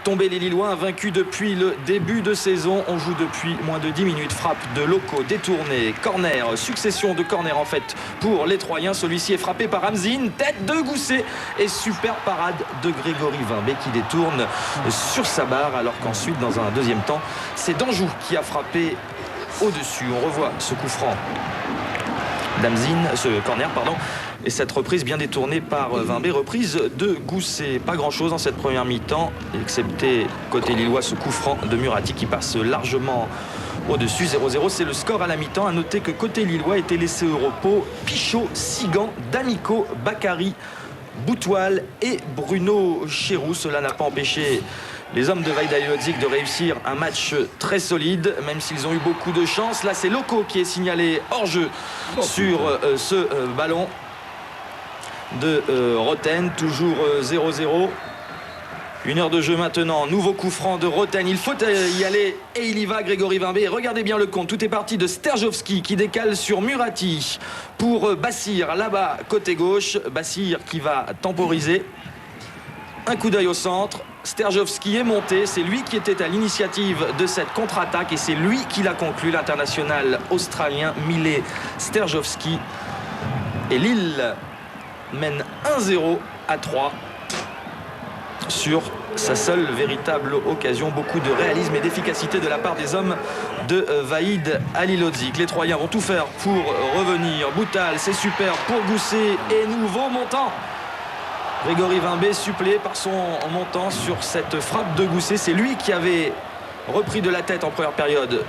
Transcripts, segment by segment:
Tomber les Lillois, invaincus depuis le début de saison. On joue depuis moins de 10 minutes. Frappe de Loco, détourné, corner, succession de corner en fait pour les Troyens. Celui-ci est frappé par Hamzine, tête de Gousset et super parade de Grégory Vimbé qui détourne sur sa barre, alors qu'ensuite dans un deuxième temps c'est Danjou qui a frappé au-dessus. On revoit ce coup franc d'Hamzine, ce corner pardon, et cette reprise bien détournée par Vimbé, reprise de Gousset. Pas grand chose dans cette première mi-temps, excepté côté lillois ce coup franc de Murati qui passe largement au-dessus. 0-0, c'est le score à la mi-temps. À noter que côté lillois était laissé au repos Pichot, Sigan, D'Amico, Bakary, Boutoil et Bruno Chéroux. Cela n'a pas empêché les hommes de Vahid Halilhodžić de réussir un match très solide, même s'ils ont eu beaucoup de chance. Là, c'est Loco qui est signalé hors jeu sur ce ballon de Roten. Toujours 0-0. 1 heure de jeu maintenant. Nouveau coup franc de Roten. Il faut y aller et il y va, Grégory Vimbé. Regardez bien le compte. Tout est parti de Sterjovski qui décale sur Murati pour Bassir là-bas côté gauche. Bassir qui va temporiser. Un coup d'œil au centre. Sterjovski est monté, c'est lui qui était à l'initiative de cette contre-attaque et c'est lui qui l'a conclu, l'international australien Mile Sterjovski. Et Lille mène 1-0 à 3 sur sa seule véritable occasion. Beaucoup de réalisme et d'efficacité de la part des hommes de Vahid Halilhodžić. Les Troyens vont tout faire pour revenir. Boutal, c'est super pour Gousset et nouveau montant. Grégory Vimbé suppléé par son montant sur cette frappe de Gousset. C'est lui qui avait repris de la tête en première période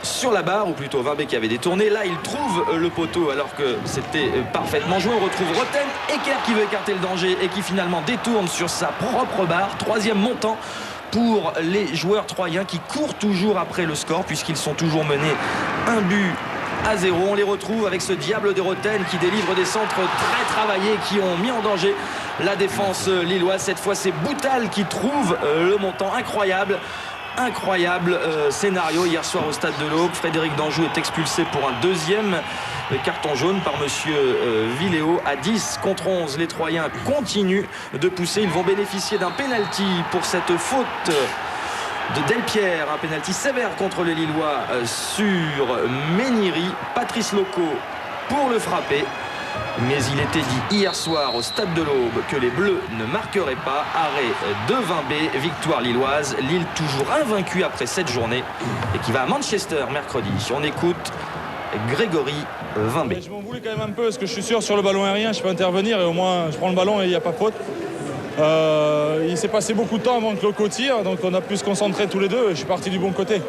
sur la barre, ou plutôt Vimbé qui avait détourné. Là, il trouve le poteau alors que c'était parfaitement joué. On retrouve Roten, Eker qui veut écarter le danger et qui finalement détourne sur sa propre barre. Troisième montant pour les joueurs troyens qui courent toujours après le score puisqu'ils sont toujours menés 1-0. On les retrouve avec ce diable de Roten qui délivre des centres très travaillés qui ont mis en danger la défense lilloise. Cette fois, c'est Boutal qui trouve le montant. Incroyable scénario hier soir au stade de l'Aube. Frédéric Danjou est expulsé pour un deuxième carton jaune par monsieur Villéo. À 10 contre 11, les Troyens continuent de pousser. Ils vont bénéficier d'un pénalty pour cette faute de Delpierre, un pénalty sévère contre le Lillois sur Meniri. Patrice Loco pour le frapper. Mais il était dit hier soir au stade de l'Aube que les Bleus ne marqueraient pas. Arrêt de Vimbé, victoire lilloise. Lille toujours invaincue après cette journée et qui va à Manchester mercredi. On écoute Grégory Vimbé. Je m'en voulais quand même un peu parce que je suis sûr sur le ballon aérien je peux intervenir et au moins je prends le ballon et il n'y a pas faute. Il s'est passé beaucoup de temps avant que Loco tire, donc on a pu se concentrer tous les deux et je suis parti du bon côté.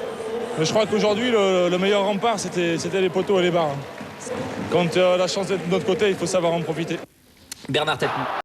Mais je crois qu'aujourd'hui le meilleur rempart c'était les poteaux et les barres. Quand la chance d'être de notre côté, il faut savoir en profiter. Bernard Tapie.